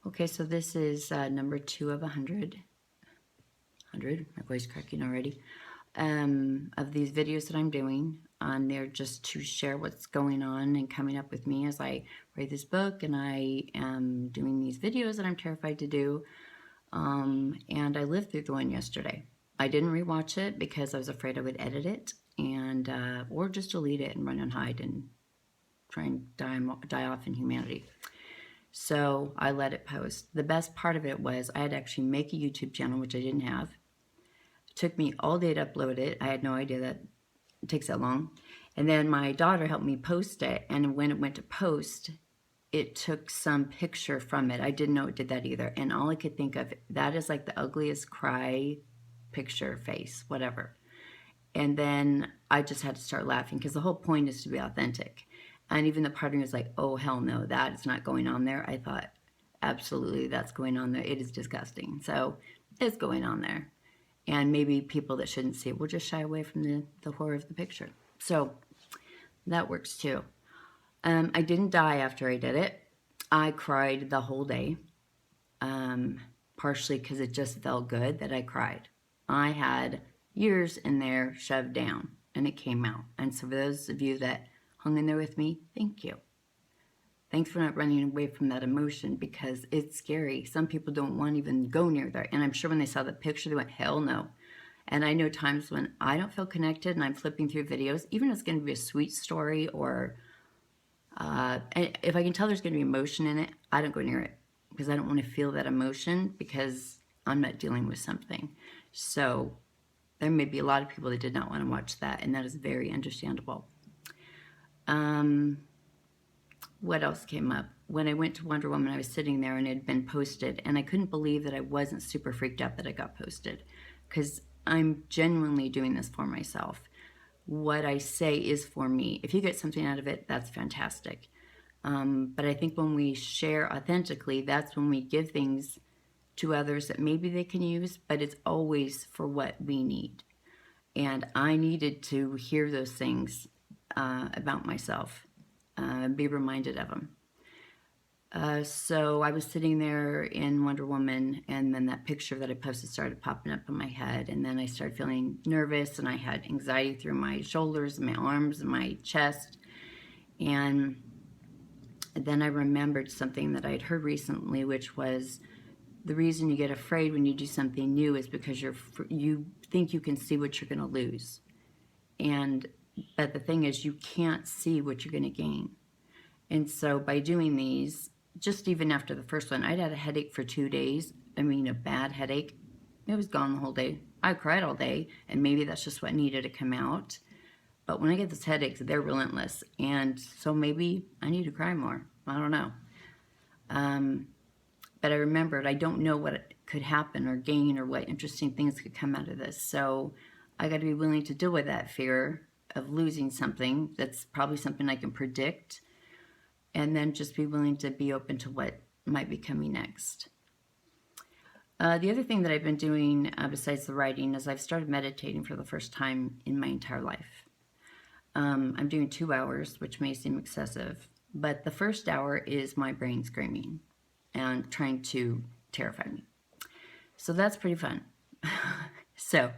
Okay, so this is number 2 of 100. My voice cracking already. Of these videos that I'm doing on there just to share what's going on and coming up with me as I write this book and I am doing these videos that I'm terrified to do. And I lived through the one yesterday. I didn't rewatch it because I was afraid I would edit it and or just delete it and run and hide and try and die off in humanity. So I let it post. The best part of it was I had to actually make a YouTube channel, which I didn't have. It took me all day to upload it. I had no idea that it takes that long. And then my daughter helped me post it. And when it went to post, it took some picture from it. I didn't know it did that either. And all I could think of, that is like the ugliest cry picture face, whatever. And then I just had to start laughing because the whole point is to be authentic. And even the part of me was like, oh, hell no, that is not going on there. I thought, absolutely, that's going on there. It is disgusting. So it's going on there. And maybe people that shouldn't see it will just shy away from the horror of the picture. So that works too. I didn't die after I did it. I cried the whole day, partially because it just felt good that I cried. I had years in there shoved down, and it came out. And so for those of you that hung in there with me, thank you. Thanks for not running away from that emotion because it's scary. Some people don't want to even go near there. And I'm sure when they saw the picture, they went, hell no. And I know times when I don't feel connected and I'm flipping through videos, even if it's going to be a sweet story or if I can tell there's going to be emotion in it, I don't go near it because I don't want to feel that emotion because I'm not dealing with something. So there may be a lot of people that did not want to watch that, and that is very understandable. What else came up? When I went to Wonder Woman, I was sitting there and it had been posted, and I couldn't believe that I wasn't super freaked out that it got posted because I'm genuinely doing this for myself. What I say is for me. If you get something out of it, that's fantastic. But I think when we share authentically, that's when we give things to others that maybe they can use, but it's always for what we need. And I needed to hear those things about myself, be reminded of them. So I was sitting there in Wonder Woman, and then that picture that I posted started popping up in my head, and then I started feeling nervous, and I had anxiety through my shoulders and my arms and my chest. And then I remembered something that I'd heard recently, which was the reason you get afraid when you do something new is because you think you can see what you're going to lose. But the thing is, you can't see what you're going to gain. And so by doing these, just even after the first one, I'd had a headache for 2 days. I mean, a bad headache. It was gone the whole day. I cried all day, and maybe that's just what needed to come out. But when I get those headaches, they're relentless. And so maybe I need to cry more. I don't know. But I remembered I don't know what could happen or gain or what interesting things could come out of this. So I got to be willing to deal with that fear of losing something that's probably something I can predict, and then just be willing to be open to what might be coming next. The other thing that I've been doing besides the writing is I've started meditating for the first time in my entire life. I'm doing 2 hours, which may seem excessive, but the first hour is my brain screaming and trying to terrify me. So that's pretty fun. So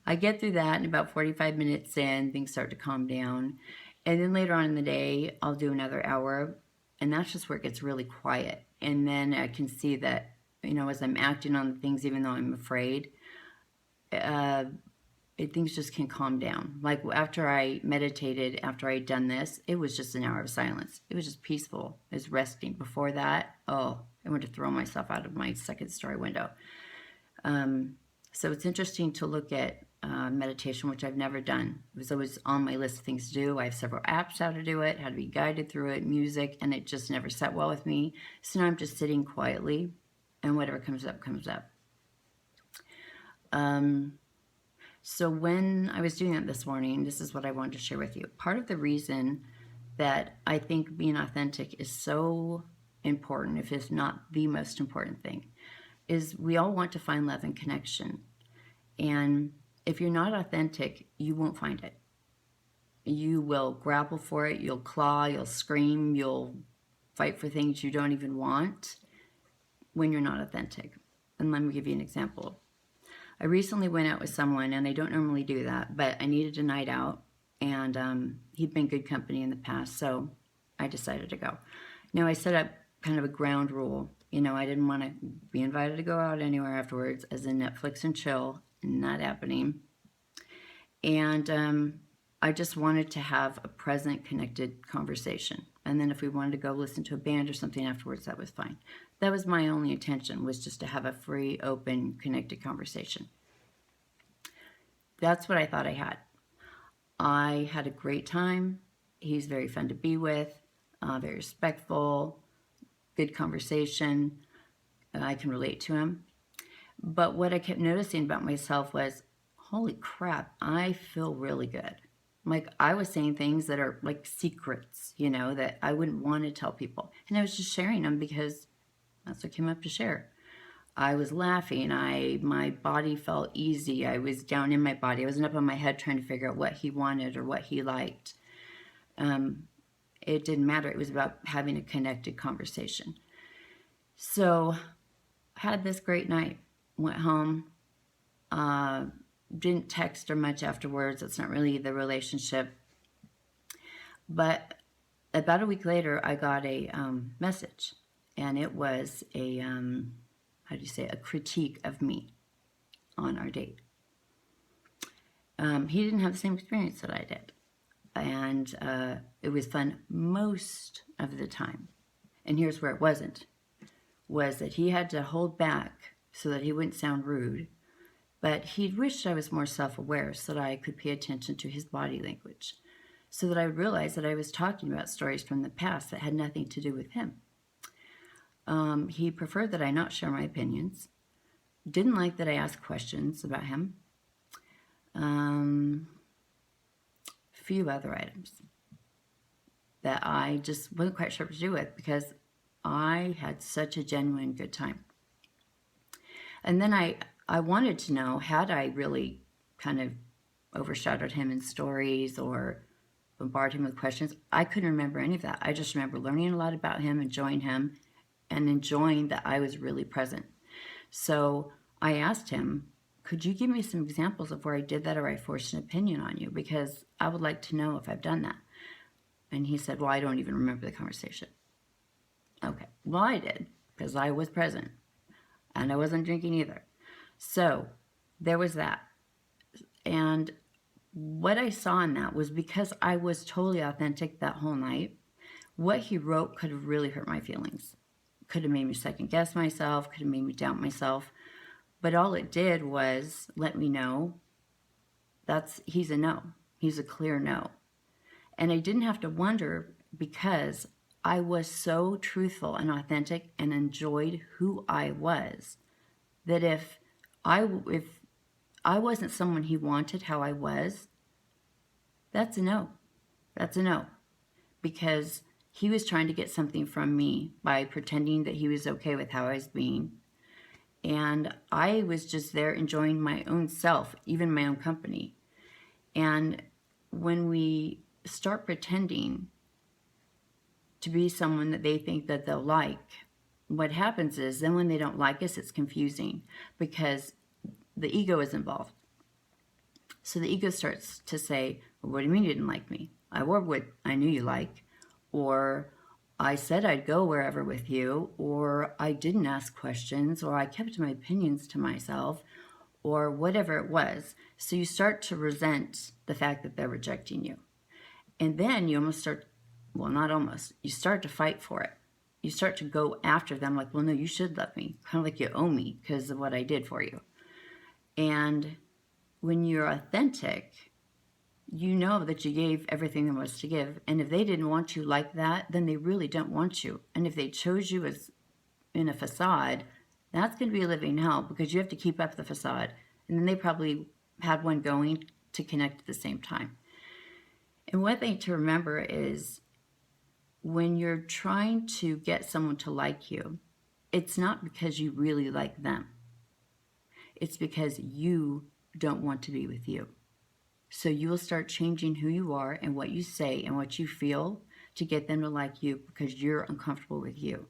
I get through that, and about 45 minutes in, things start to calm down. And then later on in the day, I'll do another hour, and that's just where it gets really quiet. And then I can see that, as I'm acting on the things, even though I'm afraid, things just can calm down. Like after I meditated, after I'd done this, it was just an hour of silence. It was just peaceful. It was resting. Before that, I wanted to throw myself out of my second-story window. So it's interesting to look at meditation, which I've never done. It was always on my list of things to do. I have several apps how to do it, how to be guided through it, music, and it just never sat well with me. So now I'm just sitting quietly, and whatever comes up, comes up. So when I was doing that this morning, this is what I wanted to share with you. Part of the reason that I think being authentic is so important, if it's not the most important thing, is we all want to find love and connection. And if you're not authentic, you won't find it. You will grapple for it, you'll claw, you'll scream, you'll fight for things you don't even want. when you're not authentic. And let me give you an example. I recently went out with someone, and I don't normally do that, but I needed a night out, and he'd been good company in the past, so I decided to go. Now, I set up kind of a ground rule. You know, I didn't want to be invited to go out anywhere afterwards, as in Netflix and chill, not happening. And I just wanted to have a present, connected conversation. And then if we wanted to go listen to a band or something afterwards, that was fine. That was my only intention, was just to have a free, open, connected conversation. That's what I thought I had. I had a great time. He's very fun to be with, very respectful, good conversation. I can relate to him. But what I kept noticing about myself was, holy crap, I feel really good. Like, I was saying things that are like secrets, you know, that I wouldn't want to tell people. And I was just sharing them because that's what came up to share. I was laughing. My body felt easy. I was down in my body. I wasn't up on my head trying to figure out what he wanted or what he liked. It didn't matter. It was about having a connected conversation. So I had this great night. Went home. Didn't text her much afterwards. It's not really the relationship. But about a week later, I got a message. And it was a, a critique of me on our date. He didn't have the same experience that I did. And it was fun most of the time. And here's where it wasn't. Was that he had to hold back so that he wouldn't sound rude. But he wished I was more self-aware so that I could pay attention to his body language. So that I would realize that I was talking about stories from the past that had nothing to do with him. He preferred that I not share my opinions. Didn't like that I asked questions about him. Few other items that I just wasn't quite sure what to do with because I had such a genuine good time. And then I wanted to know, had I really kind of overshadowed him in stories or bombarded him with questions? I couldn't remember any of that. I just remember learning a lot about him, enjoying him, and enjoying that I was really present. So I asked him, could you give me some examples of where I did that or I forced an opinion on you? Because I would like to know if I've done that. And he said, well, I don't even remember the conversation. Okay, well, I did because I was present and I wasn't drinking either. So there was that. And what I saw in that was because I was totally authentic that whole night, what he wrote could have really hurt my feelings. Could have made me second guess myself, could have made me doubt myself. But all it did was let me know he's a no. He's a clear no. And I didn't have to wonder because I was so truthful and authentic and enjoyed who I was that if I wasn't someone he wanted how I was, that's a no. That's a no. Because he was trying to get something from me by pretending that he was okay with how I was being. And I was just there enjoying my own self, even my own company. And when we start pretending to be someone that they think that they'll like, what happens is then when they don't like us, it's confusing because the ego is involved. So the ego starts to say, well, what do you mean you didn't like me? I wore what I knew you like, or I said I'd go wherever with you, or I didn't ask questions, or I kept my opinions to myself, or whatever it was. So you start to resent the fact that they're rejecting you. And then you almost start, well, not almost, you start to fight for it. You start to go after them like, well, no, you should love me. Kind of like you owe me because of what I did for you. And when you're authentic, you know that you gave everything there was to give. And if they didn't want you like that, then they really don't want you. And if they chose you as in a facade, that's going to be a living hell because you have to keep up the facade. And then they probably had one going to connect at the same time. And one thing to remember is when you're trying to get someone to like you, it's not because you really like them. It's because you don't want to be with you. So you will start changing who you are and what you say and what you feel to get them to like you because you're uncomfortable with you.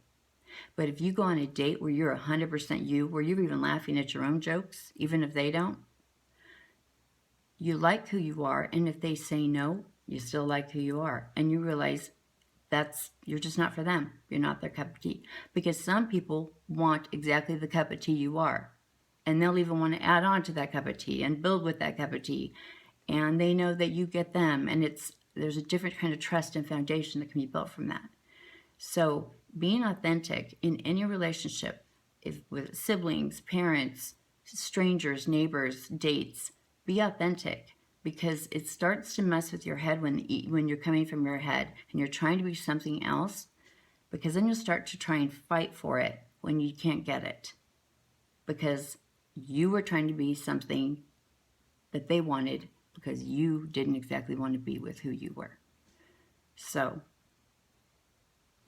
But if you go on a date where you're 100% you, where you're even laughing at your own jokes, even if they don't, you like who you are. And if they say no, you still like who you are. And you realize you're just not for them. You're not their cup of tea. Because some people want exactly the cup of tea you are. And they'll even want to add on to that cup of tea and build with that cup of tea. And they know that you get them. And there's a different kind of trust and foundation that can be built from that. So being authentic in any relationship, with siblings, parents, strangers, neighbors, dates, be authentic, because it starts to mess with your head when you're coming from your head and you're trying to be something else, because then you'll start to try and fight for it when you can't get it, because you were trying to be something that they wanted because you didn't exactly want to be with who you were. So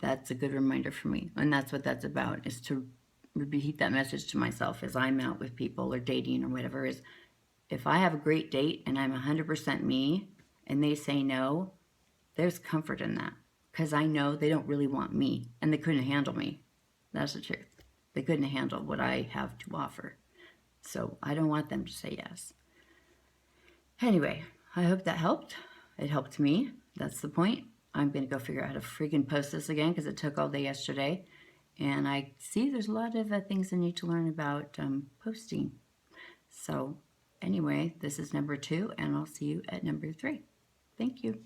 that's a good reminder for me. And that's what that's about, is to repeat that message to myself as I'm out with people or dating or whatever, is if I have a great date and I'm 100% me and they say no, there's comfort in that, because I know they don't really want me and they couldn't handle me. That's the truth. They couldn't handle what I have to offer. So I don't want them to say yes. Anyway, I hope that helped. It helped me. That's the point. I'm going to go figure out how to freaking post this again because it took all day yesterday. And I see there's a lot of things I need to learn about posting. So anyway, this is number 2, and I'll see you at number 3. Thank you.